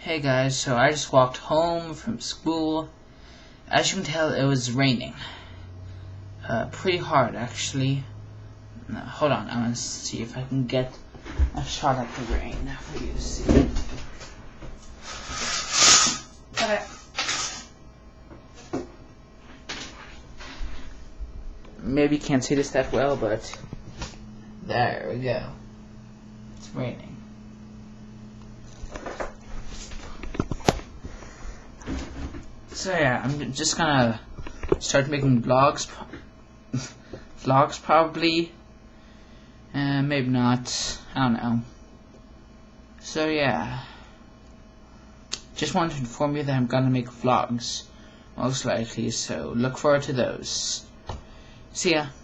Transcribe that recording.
Hey guys, so I just walked home from school. As you can tell, it was raining. Pretty hard actually. Hold on, I'm gonna see if I can get a shot at the rain for you to see. Maybe you can't see this that well, but there we go. It's raining. So yeah, I'm just gonna start making vlogs probably, maybe not, I don't know. So yeah, just wanted to inform you that I'm gonna make vlogs, most likely, so look forward to those. See ya.